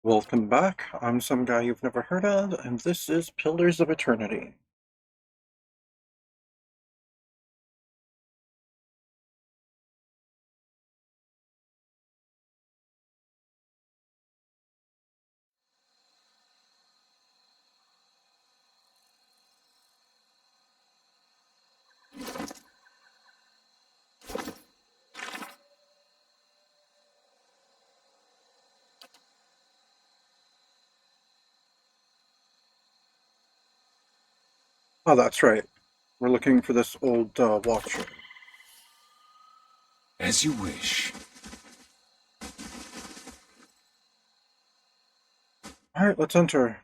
Welcome back. I'm some guy you've never heard of, and this is Pillars of Eternity. Oh, that's right. We're looking for this old watcher. As you wish. Alright, let's enter.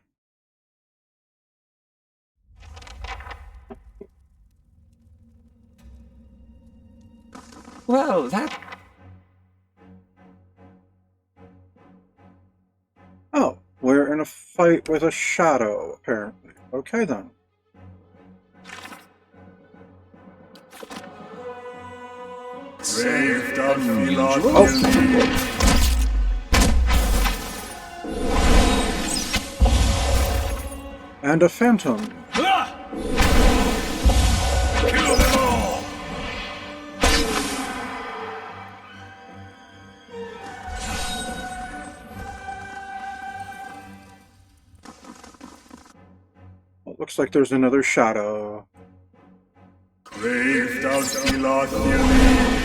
Well, that... Oh, we're in a fight with a shadow, apparently. Okay then. Oh! And a phantom. Kill them all! Well, it looks like there's another shadow. Grave thou Stilad near me.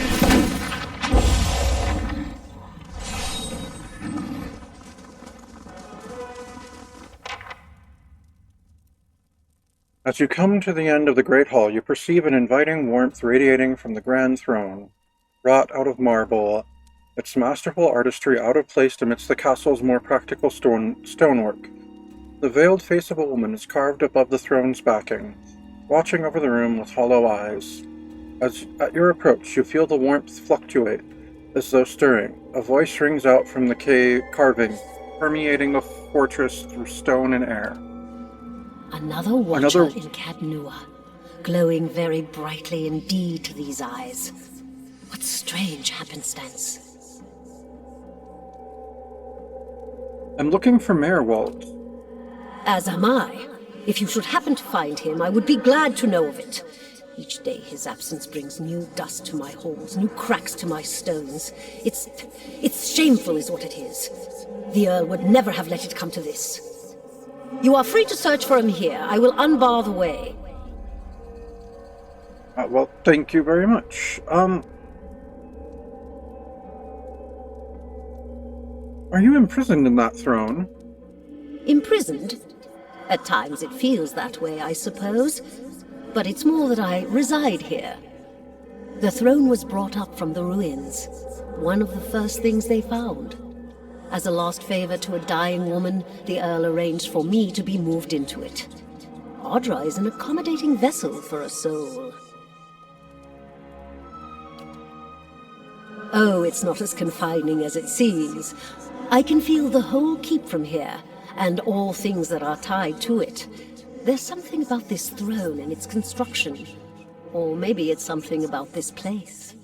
As you come to the end of the Great Hall, you perceive an inviting warmth radiating from the Grand Throne, wrought out of marble, its masterful artistry out of place amidst the castle's more practical stonework. The veiled face of a woman is carved above the throne's backing, watching over the room with hollow eyes. As at your approach, you feel the warmth fluctuate, as though stirring. A voice rings out from the carving, permeating the fortress through stone and air. Another watcher in Cadnua, glowing very brightly indeed to these eyes. What strange happenstance. I'm looking for Maerwald. As am I. If you should happen to find him, I would be glad to know of it. Each day his absence brings new dust to my halls, new cracks to my stones. It's shameful is what it is. The Earl would never have let it come to this. You are free to search for him here. I will unbar the way. Well, thank you very much. Are you imprisoned in that throne? Imprisoned? At times it feels that way, I suppose. But it's more that I reside here. The throne was brought up from the ruins. One of the first things they found. As a last favor to a dying woman, the Earl arranged for me to be moved into it. Audra is an accommodating vessel for a soul. Oh, it's not as confining as it seems. I can feel the whole keep from here, and all things that are tied to it. There's something about this throne and its construction. Or maybe it's something about this place.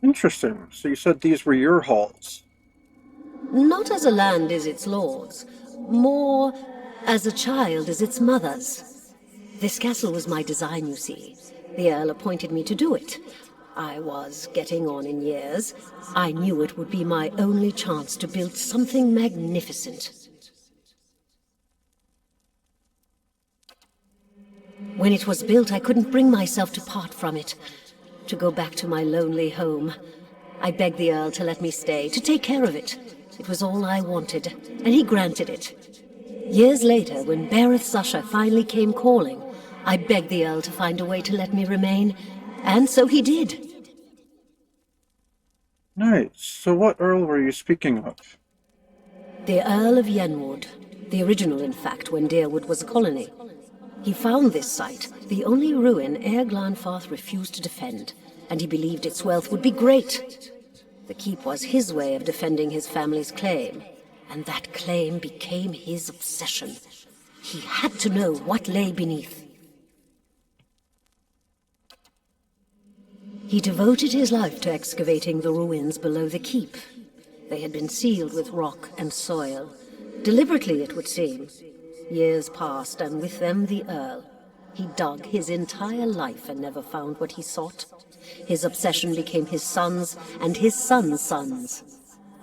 Interesting. So you said these were your halls. Not as a land is its lord's. More as a child is its mother's. This castle was my design, you see. The Earl appointed me to do it. I was getting on in years. I knew it would be my only chance to build something magnificent. When it was built, I couldn't bring myself to part from it, to go back to my lonely home. I begged the Earl to let me stay, to take care of it. It was all I wanted, and he granted it. Years later, when Bereth Zusha finally came calling, I begged the Earl to find a way to let me remain, and so he did. Nice. So what Earl were you speaking of? The Earl of Yenwood. The original, in fact, when Deerwood was a colony. He found this site, the only ruin Ere Glanfarth refused to defend, and he believed its wealth would be great. The keep was his way of defending his family's claim, and that claim became his obsession. He had to know what lay beneath. He devoted his life to excavating the ruins below the keep. They had been sealed with rock and soil. Deliberately, it would seem. Years passed, and with them the Earl. He dug his entire life and never found what he sought. His obsession became his sons and his sons' sons.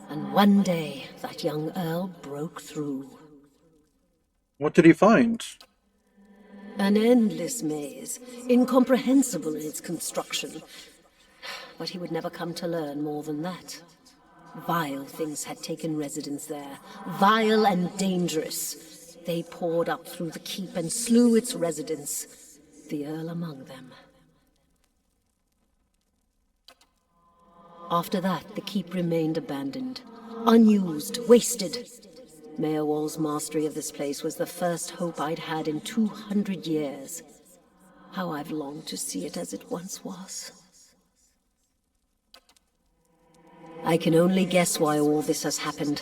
And one day, that young Earl broke through. What did he find? An endless maze, incomprehensible in its construction. But he would never come to learn more than that. Vile things had taken residence there, vile and dangerous. They poured up through the keep and slew its residents, the Earl among them. After that, the keep remained abandoned, unused, wasted. Maerwald's mastery of this place was the first hope I'd had in 200 years. How I've longed to see it as it once was. I can only guess why all this has happened.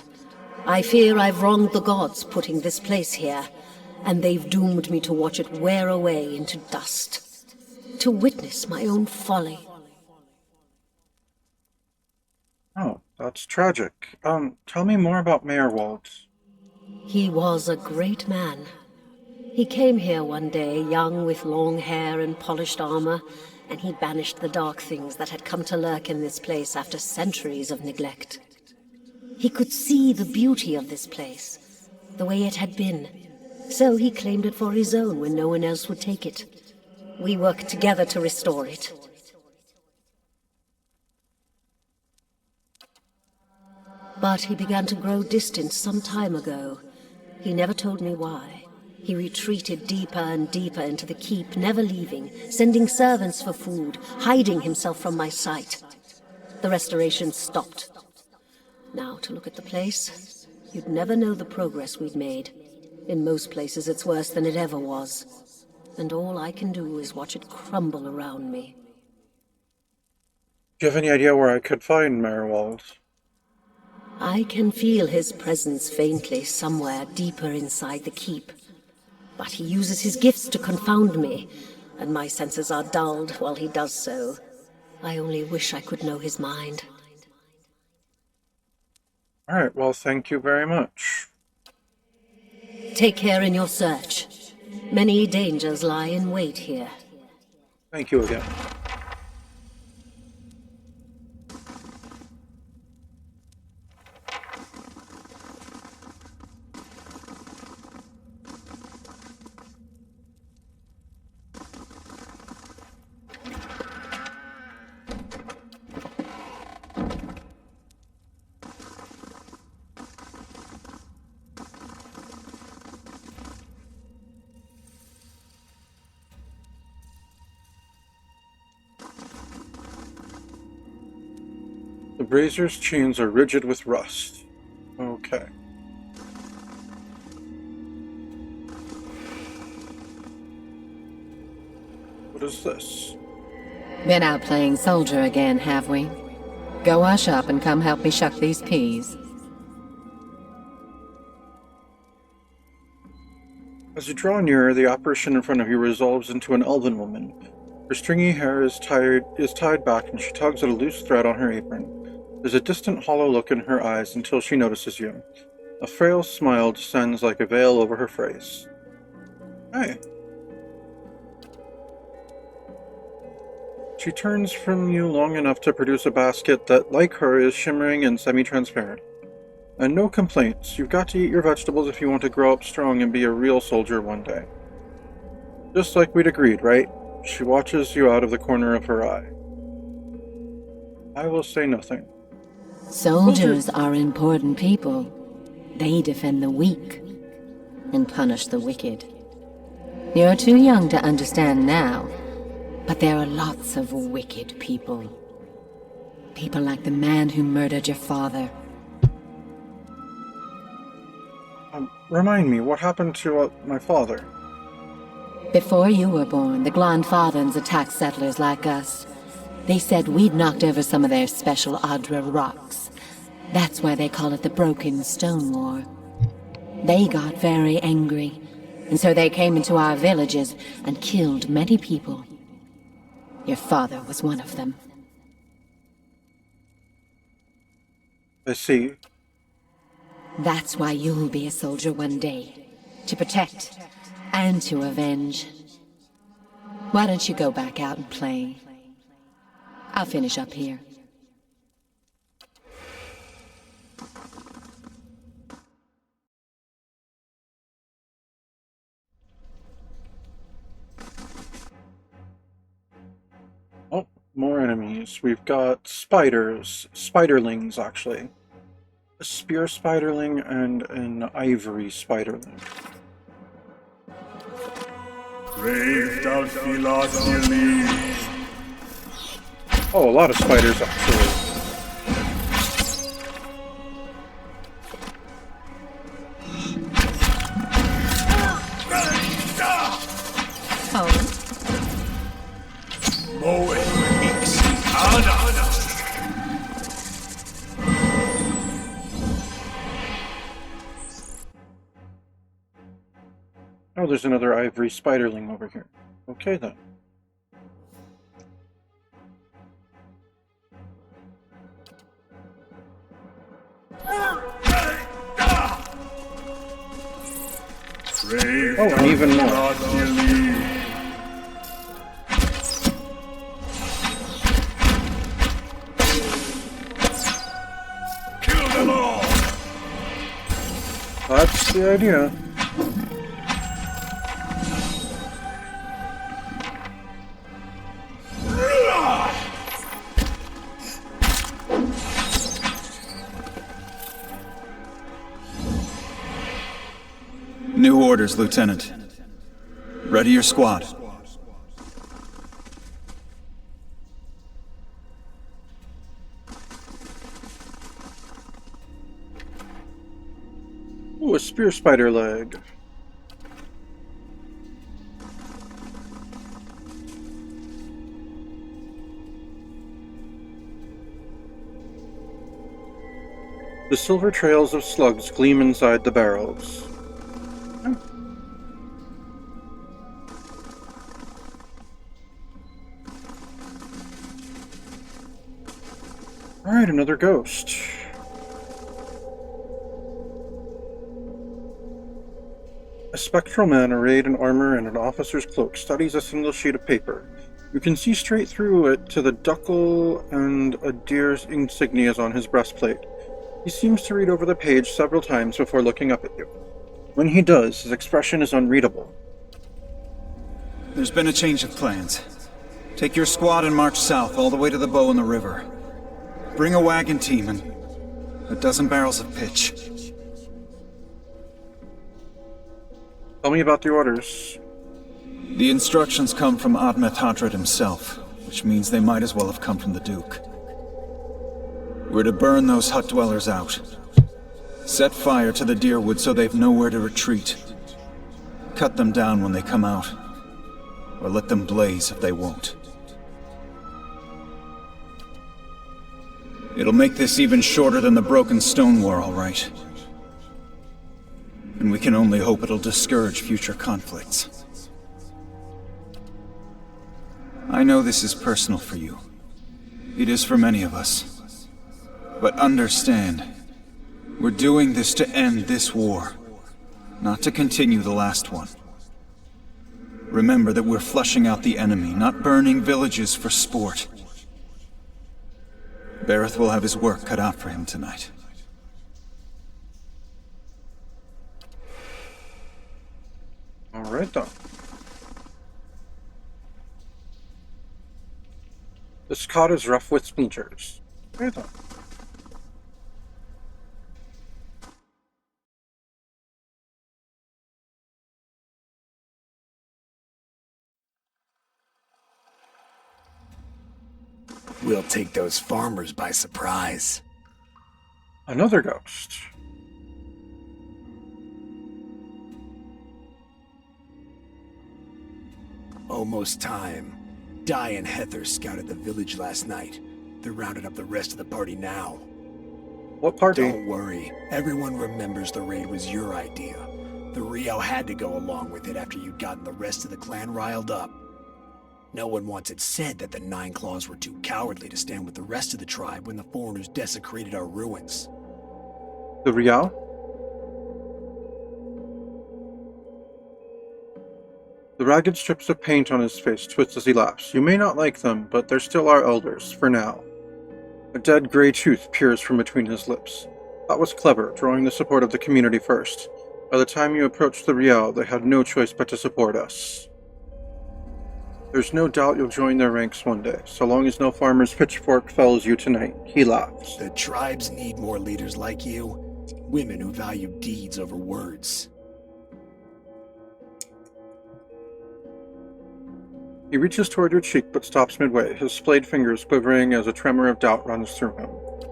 I fear I've wronged the gods putting this place here, and they've doomed me to watch it wear away into dust. To witness my own folly. Oh, that's tragic. Tell me more about Maerwald. He was a great man. He came here one day, young with long hair and polished armor, and he banished the dark things that had come to lurk in this place after centuries of neglect. He could see the beauty of this place, the way it had been, so he claimed it for his own when no one else would take it. We worked together to restore it. But he began to grow distant some time ago. He never told me why. He retreated deeper and deeper into the keep, never leaving, sending servants for food, hiding himself from my sight. The restoration stopped. Now, to look at the place, you'd never know the progress we'd made. In most places, it's worse than it ever was. And all I can do is watch it crumble around me. Do you have any idea where I could find Maerwald? I can feel his presence faintly somewhere deeper inside the keep. But he uses his gifts to confound me, and my senses are dulled while he does so. I only wish I could know his mind. Alright, well, thank you very much. Take care in your search. Many dangers lie in wait here. Thank you again. The brazier's chains are rigid with rust. Okay. What is this? Been out playing soldier again, have we? Go wash up and come help me shuck these peas. As you draw nearer, the apparition in front of you resolves into an elven woman. Her stringy hair is tied back, and she tugs at a loose thread on her apron. There's a distant hollow look in her eyes until she notices you. A frail smile descends like a veil over her face. Hey. She turns from you long enough to produce a basket that, like her, is shimmering and semi-transparent. And no complaints. You've got to eat your vegetables if you want to grow up strong and be a real soldier one day. Just like we'd agreed, right? She watches you out of the corner of her eye. I will say nothing. Soldiers are important people. They defend the weak and punish the wicked. You're too young to understand now, but there are lots of wicked people. People like the man who murdered your father. Remind me, what happened to my father? Before you were born, the Glandfathans attacked settlers like us. They said we'd knocked over some of their special Adra rocks. That's why they call it the Broken Stone War. They got very angry, and so they came into our villages and killed many people. Your father was one of them. I see. That's why you'll be a soldier one day. To protect and to avenge. Why don't you go back out and play? I'll finish up here. Oh, more enemies. We've got spiders. Spiderlings, actually. A spear spiderling and an ivory spiderling. Brave Dalphilosophy. Oh, a lot of spiders, actually. Oh, Oh, there's another ivory spiderling over here. Okay, then. Brave Oh, and even more. Dalphilosophy. Kill them all. That's the idea. New orders, Lieutenant. Ready your squad. Ooh, a spear spider leg. The silver trails of slugs gleam inside the barrels. Alright, another ghost. A spectral man arrayed in armor and an officer's cloak studies a single sheet of paper. You can see straight through it to the ducal and a deer's insignias on his breastplate. He seems to read over the page several times before looking up at you. When he does, his expression is unreadable. There's been a change of plans. Take your squad and march south all the way to the bow in the river. Bring a wagon team and a dozen barrels of pitch. Tell me about the orders. The instructions come from Admet Hadred himself, which means they might as well have come from the Duke. We're to burn those hut dwellers out. Set fire to the deerwood so they've nowhere to retreat. Cut them down when they come out. Or let them blaze if they won't. It'll make this even shorter than the Broken Stone War, all right. And we can only hope it'll discourage future conflicts. I know this is personal for you. It is for many of us. But understand, we're doing this to end this war, not to continue the last one. Remember that we're flushing out the enemy, not burning villages for sport. Bareth will have his work cut out for him tonight. Alright then. This cot is rough with splinters. Okay then. We'll take those farmers by surprise. Another ghost. Almost time. Di and Heather scouted the village last night. They're rounding up the rest of the party now. What party? Don't worry. Everyone remembers the raid was your idea. The Rio had to go along with it after you'd gotten the rest of the clan riled up. No one once had said that the Nine Claws were too cowardly to stand with the rest of the tribe when the foreigners desecrated our ruins. The Riao? The ragged strips of paint on his face twist as he laughs. You may not like them, but they're still our elders, for now. A dead gray tooth peers from between his lips. That was clever, drawing the support of the community first. By the time you approached the Riao, they had no choice but to support us. There's no doubt you'll join their ranks one day, so long as no farmer's pitchfork fells you tonight. He laughs. The tribes need more leaders like you. Women who value deeds over words. He reaches toward your cheek but stops midway, his splayed fingers quivering as a tremor of doubt runs through him.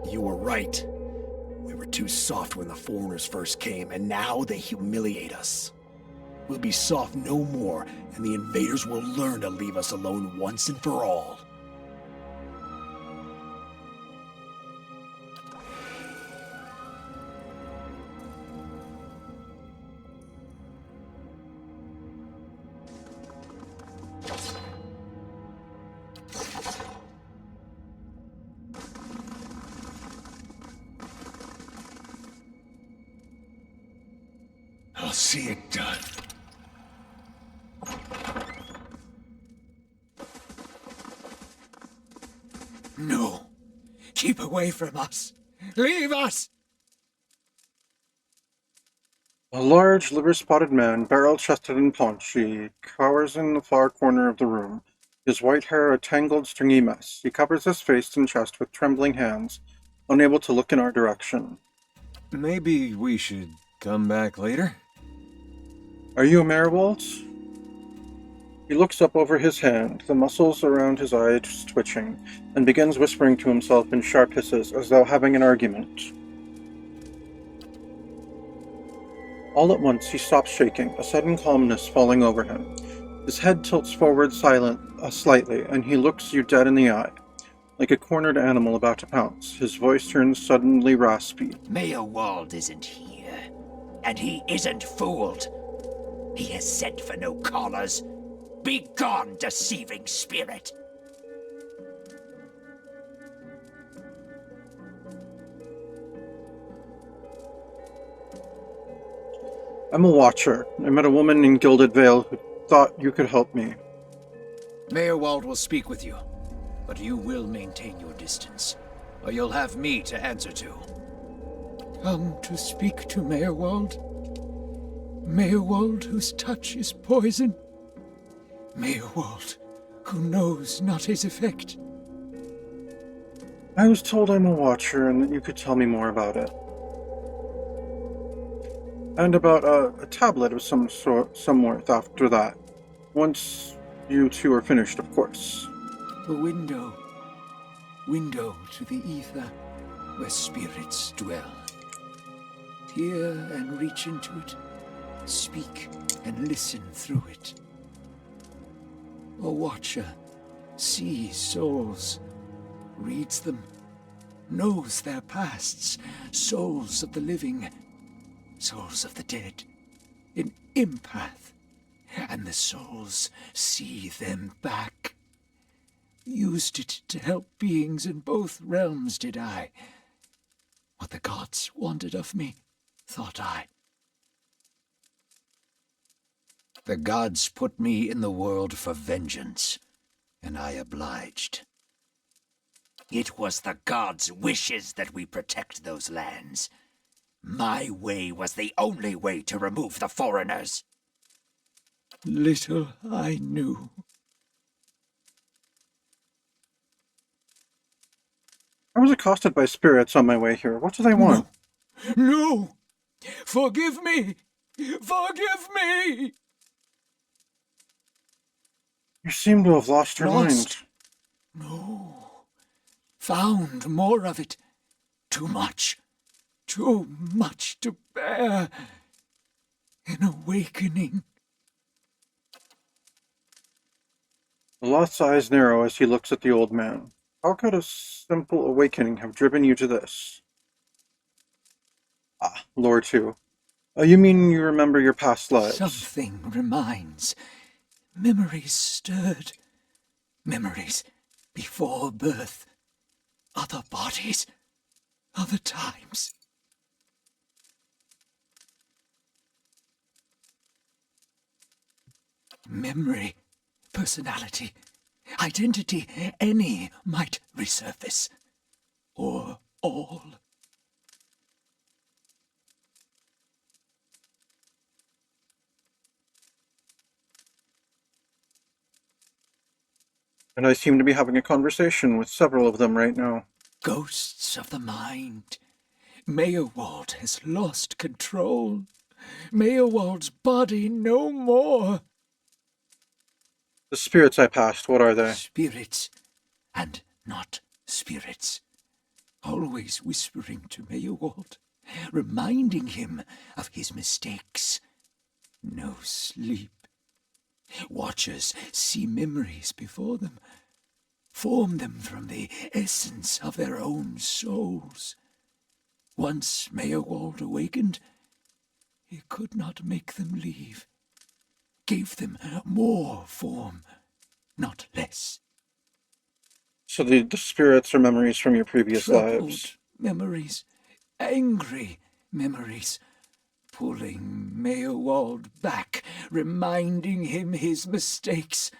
You were right. We were too soft when the foreigners first came, and now they humiliate us. We'll be soft no more, and the invaders will learn to leave us alone once and for all. I'll see it done. No. Keep away from us. Leave us! A large, liver-spotted man, barrel-chested and paunchy, cowers in the far corner of the room, his white hair a tangled, stringy mess. He covers his face and chest with trembling hands, unable to look in our direction. Maybe we should come back later? Are you a Maerwald? He looks up over his hand, the muscles around his eyes twitching, and begins whispering to himself in sharp hisses, as though having an argument. All at once he stops shaking, a sudden calmness falling over him. His head tilts forward slightly, and he looks you dead in the eye, like a cornered animal about to pounce. His voice turns suddenly raspy. Maerwald isn't here, and he isn't fooled. He has sent for no callers. Be gone, deceiving spirit! I'm a watcher. I met a woman in Gilded Vale who thought you could help me. Maerwald will speak with you, but you will maintain your distance, or you'll have me to answer to. Come to speak to Maerwald? Maerwald whose touch is poison? Maerwald who knows not his effect? I was told I'm a watcher and that you could tell me more about it. And about a tablet of some worth after that. Once you two are finished, of course. A window. Window to the ether, where spirits dwell. Hear and reach into it. Speak and listen through it. A watcher sees souls, reads them, knows their pasts, souls of the living, souls of the dead, an empath, and the souls see them back. Used it to help beings in both realms, did I. What the gods wanted of me, thought I. The gods put me in the world for vengeance, and I obliged. It was the gods' wishes that we protect those lands. My way was the only way to remove the foreigners. Little I knew. I was accosted by spirits on my way here. What do they want? No! Forgive me! Forgive me! You seem to have lost your mind. No. Found more of it. Too much. Too much to bear. An awakening. The Loth's eyes narrow as he looks at the old man. How could a simple awakening have driven you to this? Ah, lore too. You mean you remember your past lives? Something reminds. Memories stirred. Memories before birth. Other bodies. Other times. Memory, personality, identity, any might resurface. Or all. And I seem to be having a conversation with several of them right now. Ghosts of the mind. Maerwald has lost control. Maerwald's body no more. The spirits I passed, what are they? Spirits, and not spirits. Always whispering to Maerwald, reminding him of his mistakes. No sleep. Watchers see memories before them, form them from the essence of their own souls. Once Maerwald awakened, he could not make them leave. Gave them more form, not less. So the spirits are memories from your previous Troubled lives. memories, angry memories, pulling Maerwald back, reminding him his mistakes.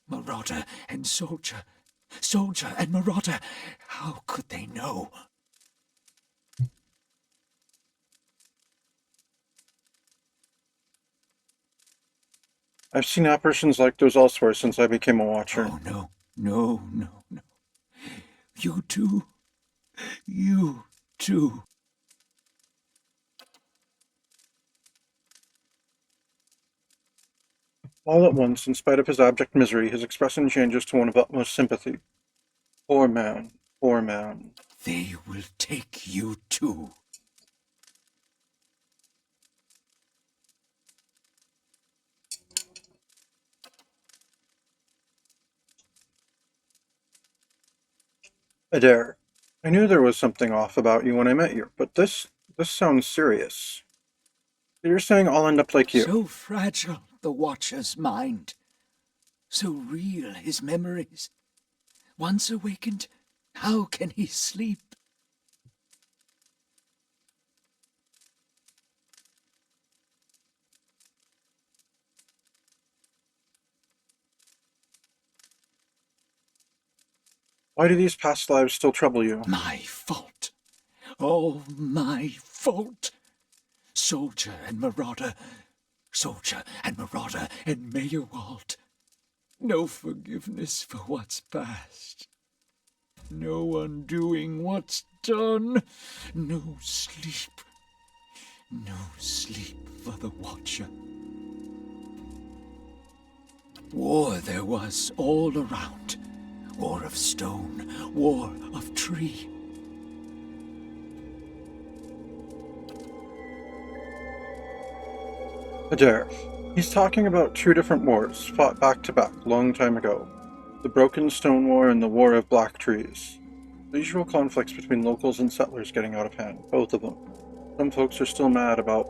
Marauder and soldier, soldier and marauder, how could they know? I've seen apparitions like those elsewhere since I became a watcher. Oh, no, no, no, no. You too. You too. All at once, in spite of his abject misery, his expression changes to one of utmost sympathy. Poor man, poor man. They will take you too. Adair, I knew there was something off about you when I met you, but this sounds serious. You're saying I'll end up like you. So fragile, the Watcher's mind. So real, his memories. Once awakened, how can he sleep? Why do these past lives still trouble you? My fault. All my fault. Soldier and marauder. Soldier and marauder and Maerwald. No forgiveness for what's past. No undoing what's done. No sleep. No sleep for the Watcher. War there was all around. War of stone, war of tree. Adair, he's talking about two different wars, fought back to back, long time ago. The Broken Stone War and the War of Black Trees. The usual conflicts between locals and settlers getting out of hand, both of them. Some folks are still mad about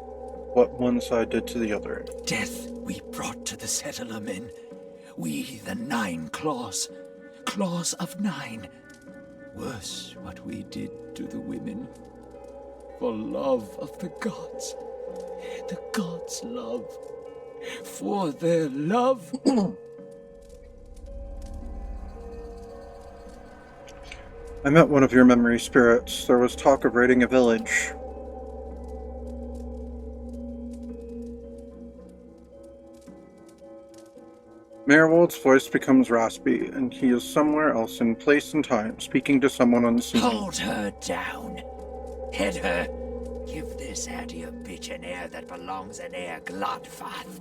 what one side did to the other. Death we brought to the settler men. We, the 9 claws. Claws of 9. Worse what we did to the women. For love of the gods. The gods' love. For their love. I met one of your memory spirits. There was talk of raiding a village. Maerwald's voice becomes raspy, and he is somewhere else in place and time, speaking to someone unseen. Hold her down. Head her. Give this air to your bitch an air that belongs in air Glodfath.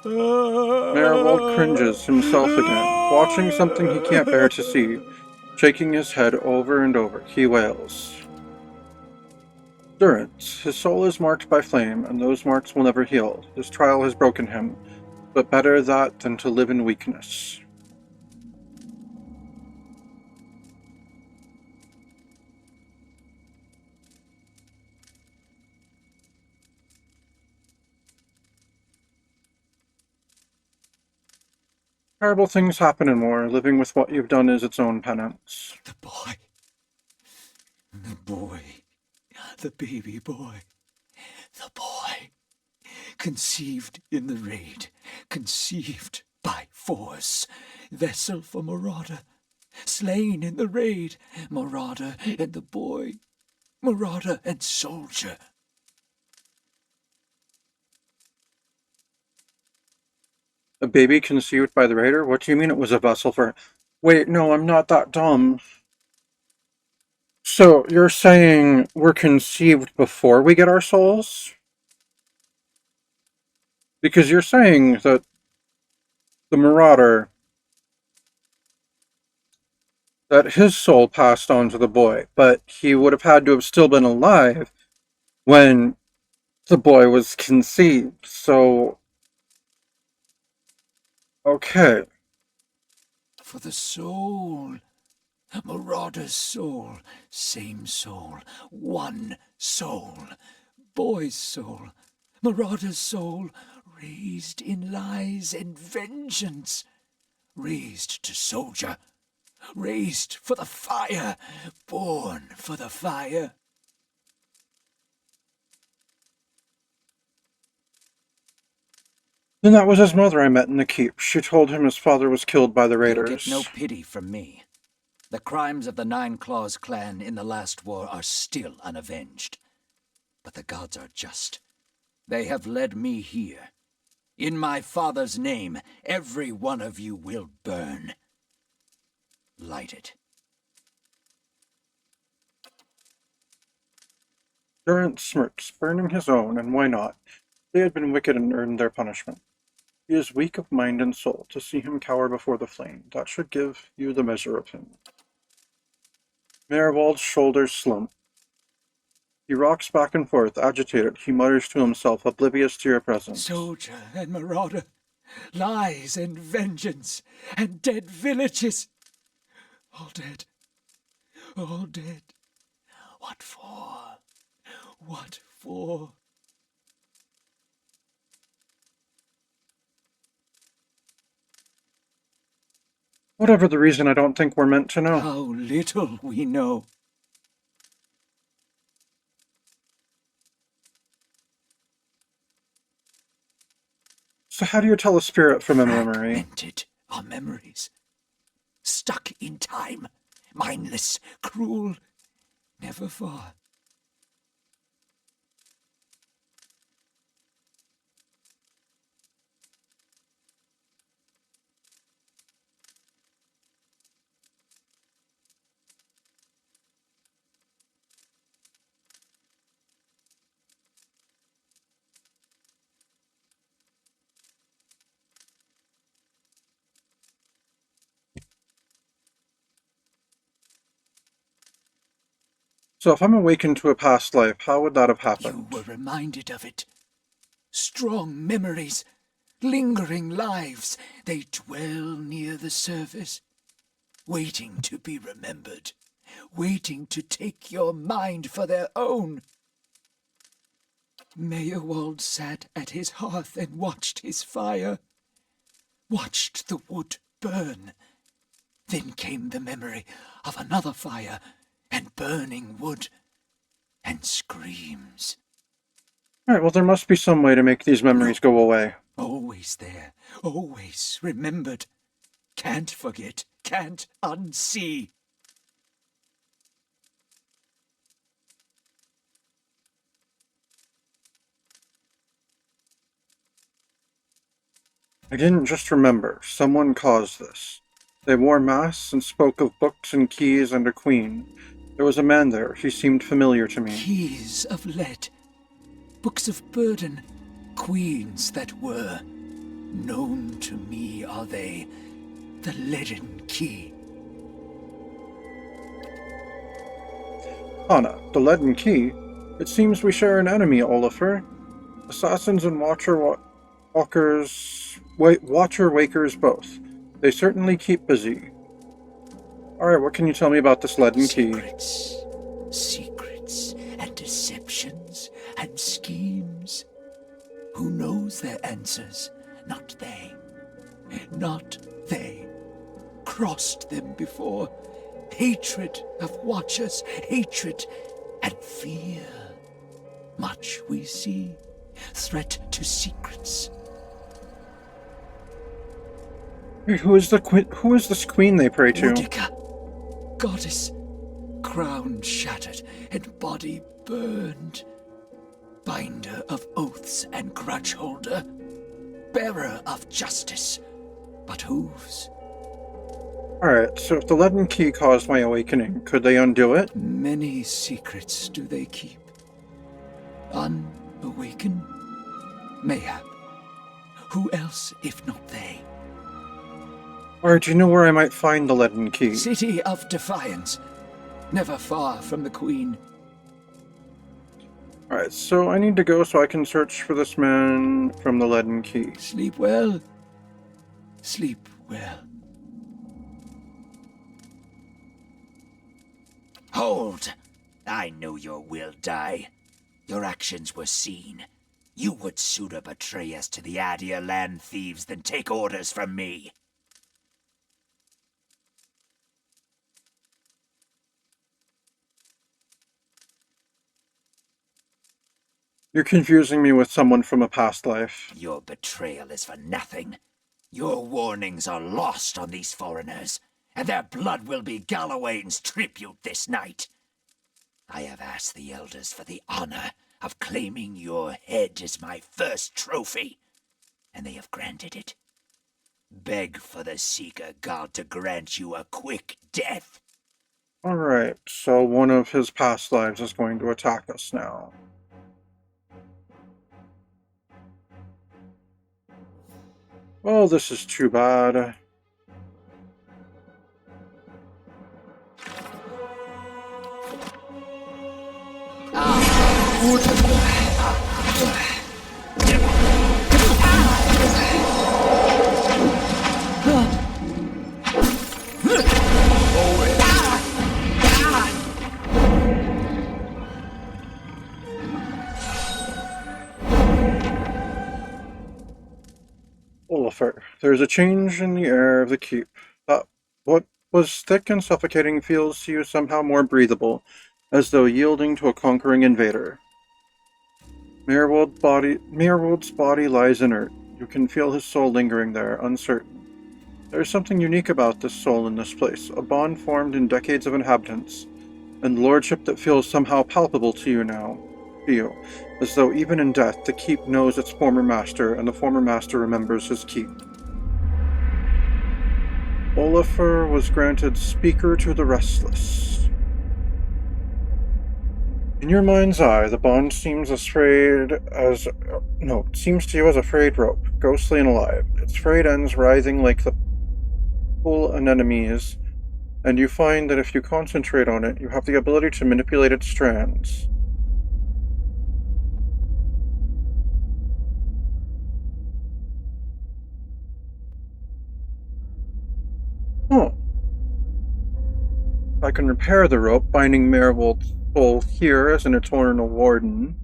Maerwald cringes himself again, watching something he can't bear to see. Shaking his head over and over, he wails. Durance, his soul is marked by flame, and those marks will never heal. His trial has broken him, but better that than to live in weakness. Terrible things happen in war. Living with what you've done is its own penance. The boy. The boy. The baby boy. The boy. Conceived in the raid. Conceived by force. Vessel for Marauder. Slain in the raid. Marauder and the boy. Marauder and soldier. A baby conceived by the raider? What do you mean it was a vessel for... Wait, no, I'm not that dumb. So, you're saying we're conceived before we get our souls? Because you're saying that the Marauder, that his soul passed on to the boy, but he would have had to have still been alive when the boy was conceived, so... Okay. For the soul. Marauder's soul. Same soul. One soul. Boy's soul. Marauder's soul. Raised in lies and vengeance. Raised to soldier. Raised for the fire. Born for the fire. Then that was his mother I met in the keep. She told him his father was killed by the You'll raiders. get no pity from me. The crimes of the Nine Claws clan in the last war are still unavenged. But the gods are just. They have led me here. In my father's name, every one of you will burn. Light it. Durant smirks, burning his own, and why not? They had been wicked and earned their punishment. He is weak of mind and soul. To see him cower before the flame, that should give you the measure of him. Maerwald's shoulders slump. He rocks back and forth, agitated. He mutters to himself, oblivious to your presence. Soldier and marauder. Lies and vengeance. And dead villages. All dead. All dead. What for? What for? Whatever the reason, I don't think we're meant to know. How little we know. So how do you tell a spirit from a memory? Fragmented our memories. Stuck in time. Mindless, cruel, never far. So if I'm awakened to a past life, how would that have happened? You were reminded of it. Strong memories, lingering lives, they dwell near the surface, waiting to be remembered, waiting to take your mind for their own. Maerwald sat at his hearth and watched his fire, watched the wood burn. Then came the memory of another fire, and burning wood, and screams. Alright, well there must be some way to make these memories go away. Always there, always remembered. Can't forget, can't unsee. I didn't just remember. Someone caused this. They wore masks and spoke of books and keys and a queen. There was a man there. He seemed familiar to me. Keys of lead, books of burden, queens that were. Known to me are they, the leaden key. Anna, the leaden key? It seems we share an enemy, Oliver. Assassins and Watcher Wakers both. They certainly keep busy. Alright, what can you tell me about this leaden key? Secrets, and deceptions, and schemes. Who knows their answers? Not they. Not they. crossed them before. Hatred of watchers, hatred and fear. Much we see, threat to secrets. Wait, who is this queen they pray to? Utica, goddess, crown shattered and body burned. Binder of oaths and grudge holder. Bearer of justice, but hooves. Alright, so if the leaden key caused my awakening, could they undo it? Many secrets do they keep. Unawakened? Mayhap. Who else if not they? Or do you know where I might find the leaden key? City of Defiance. Never far from the Queen. Alright, so I need to go so I can search for this man from the leaden key. Sleep well. Sleep well. Hold! I know your will die. Your actions were seen. You would sooner betray us to the Adia land thieves than take orders from me. You're confusing me with someone from a past life. Your betrayal is for nothing. Your warnings are lost on these foreigners, and their blood will be Gallowayne's tribute this night. I have asked the elders for the honor of claiming your head as my first trophy, and they have granted it. Beg for the Seeker God to grant you a quick death. Alright, so one of his past lives is going to attack us now. Oh, this is too bad. Oliver, there's a change in the air of the keep. What was thick and suffocating feels to you somehow more breathable, as though yielding to a conquering invader. Maerwald's body lies inert. You can feel his soul lingering there, uncertain. There is something unique about this soul in this place, a bond formed in decades of inhabitants, and lordship that feels somehow palpable to you now. As though even in death, the keep knows its former master, and the former master remembers his keep. Oliver was granted Speaker to the Restless. In your mind's eye, the bond seems to you as a frayed rope, ghostly and alive. Its frayed ends writhing like the pull anemones, and you find that if you concentrate on it, you have the ability to manipulate its strands. Oh. I can repair the rope, binding Maerwald's soul here as an eternal warden.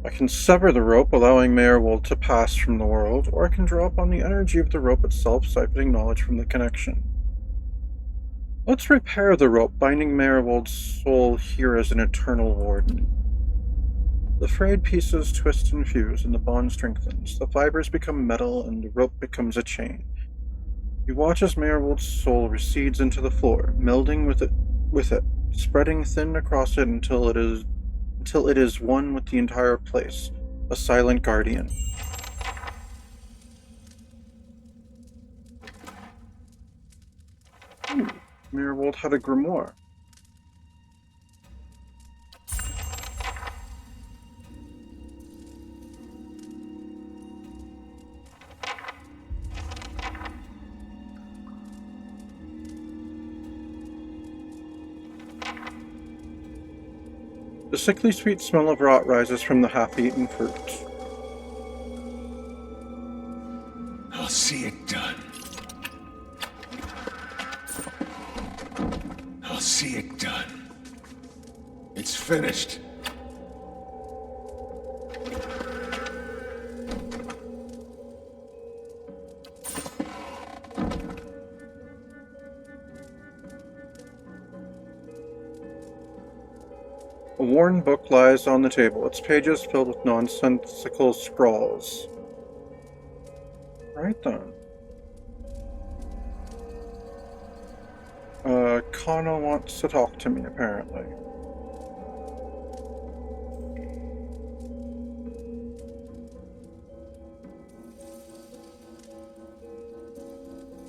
I can sever the rope, allowing Maerwald to pass from the world, or I can draw upon the energy of the rope itself, siphoning knowledge from the connection. Let's repair the rope, binding Maerwald's soul here as an eternal warden. The frayed pieces twist and fuse, and the bond strengthens. The fibers become metal, and the rope becomes a chain. You watch as Maerwald's soul recedes into the floor, melding with it, spreading thin across it until it is one with the entire place, a silent guardian. Maerwald had a grimoire. The sickly sweet smell of rot rises from the half-eaten fruit. I'll see it done. I'll see it done. It's finished. A worn book lies on the table, its pages filled with nonsensical scrawls. Right then. Kana wants to talk to me, apparently.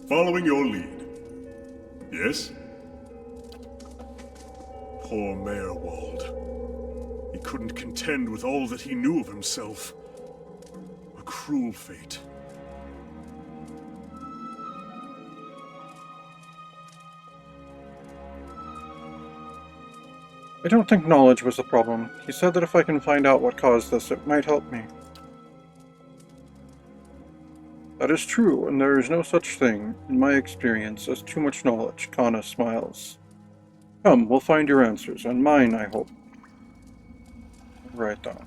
Following your lead. Yes? Poor Maerwald. He couldn't contend with all that he knew of himself. A cruel fate. I don't think knowledge was the problem. He said that if I can find out what caused this, it might help me. That is true, and there is no such thing, in my experience, as too much knowledge. Kana smiles. Come, we'll find your answers, and mine, I hope. Right on.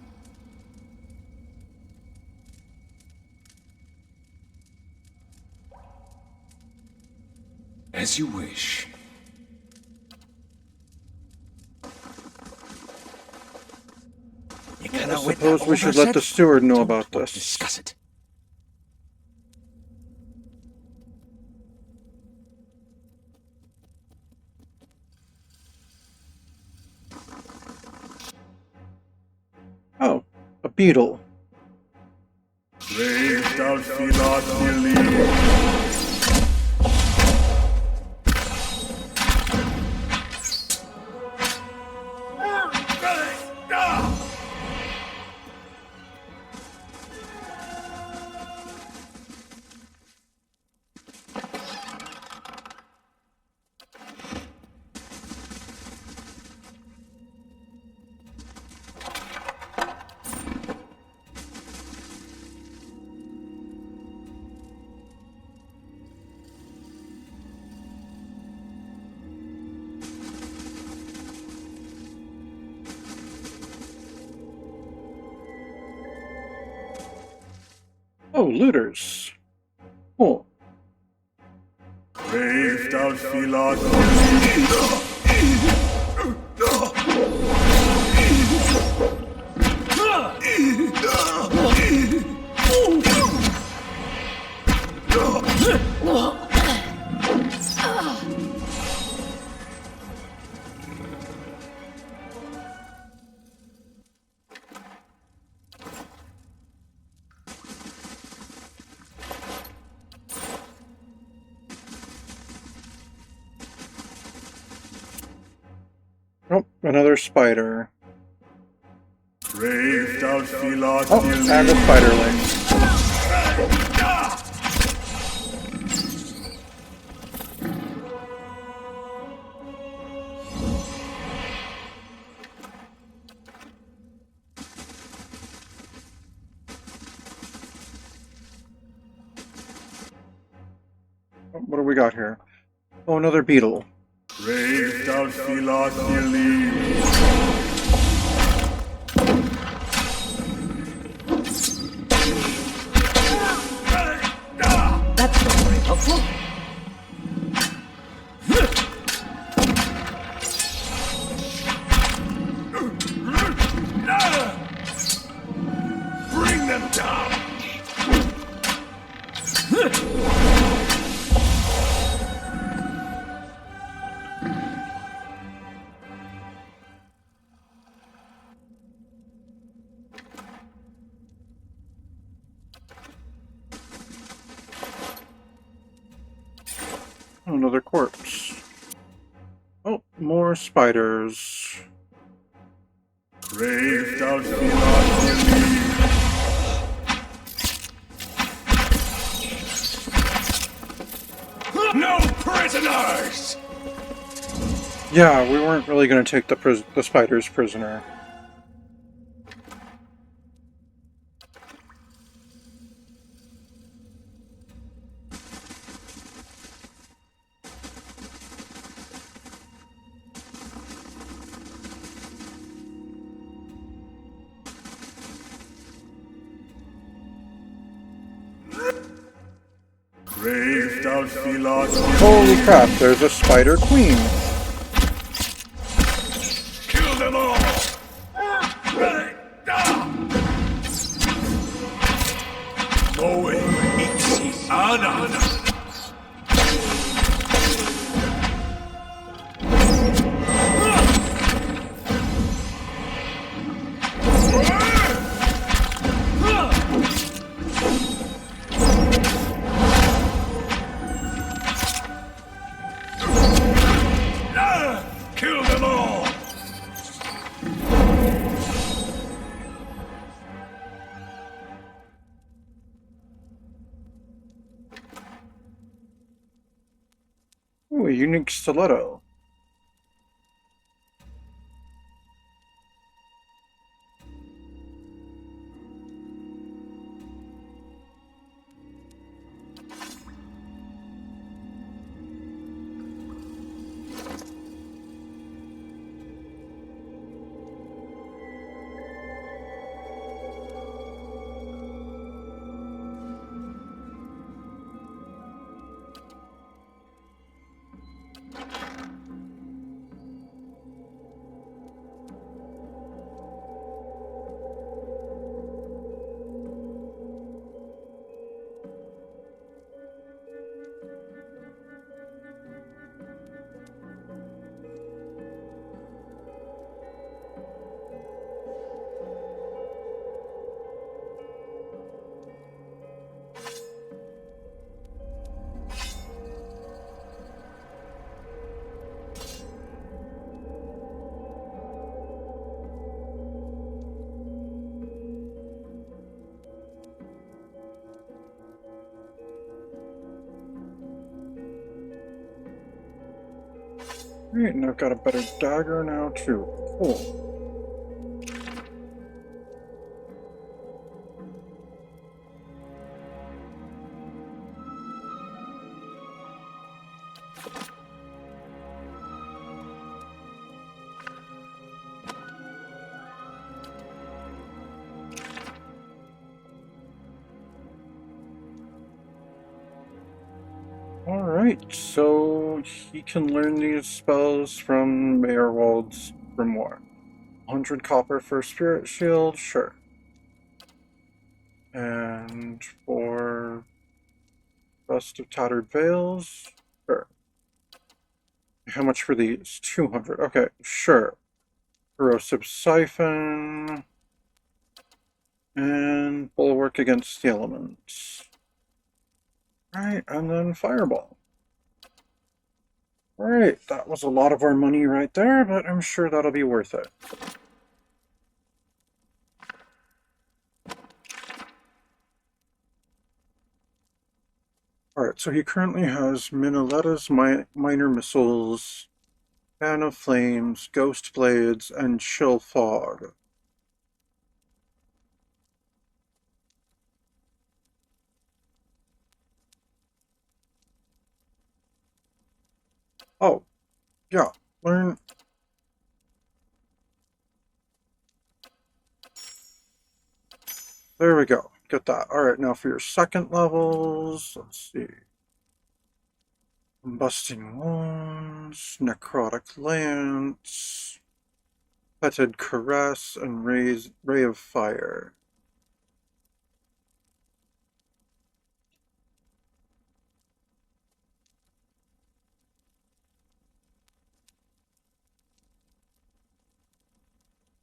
As you wish. I suppose we should let the steward know about this. Discuss it. Oh, a beetle. Brave thou Philotheles. Oh, looters. Cool. Brave thou Philotheles. Oh, another spider. Brave thou Oh, Philotheles. and a spiderling. Oh, what do we got here? Oh, another beetle. Brave thou Philotheles. That's not very helpful. Bring them down. Another corpse. Oh, more spiders. Brave thou Philotheles. No prisoners! Yeah, we weren't really going to take the spiders prisoner. Brave thou Philotheles. Holy crap, there's a spider queen. Kill them all! unique stiletto. Alright, and I've got a better dagger now too. Cool. Alright, so he can learn these spells from Maerwald's grimoire. 100 copper for Spirit Shield, sure. And for Rest of Tattered Veils, sure. How much for these? 200. Okay, sure. Corrosive Siphon. And Bulwark Against the Elements. Right, and then Fireball. Alright, that was a lot of our money right there, but I'm sure that'll be worth it. Alright, so he currently has Minelettas Minor Missiles, Fan of Flames, Ghost Blades, and Chill Fog. Oh, yeah, learn... There we go, get that. Alright, now for your second levels, let's see. Busting Wounds, Necrotic Lance, Petted Caress, and Ray of Fire.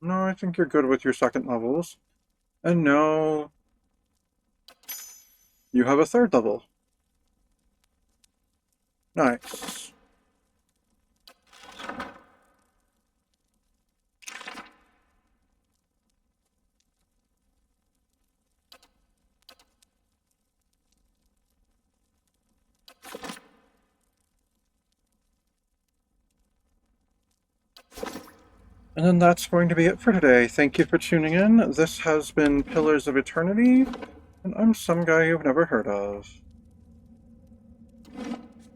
No, I think you're good with your second levels. And now you have a third level. Nice. And then that's going to be it for today. Thank you for tuning in. This has been Pillars of Eternity, and I'm some guy you've never heard of.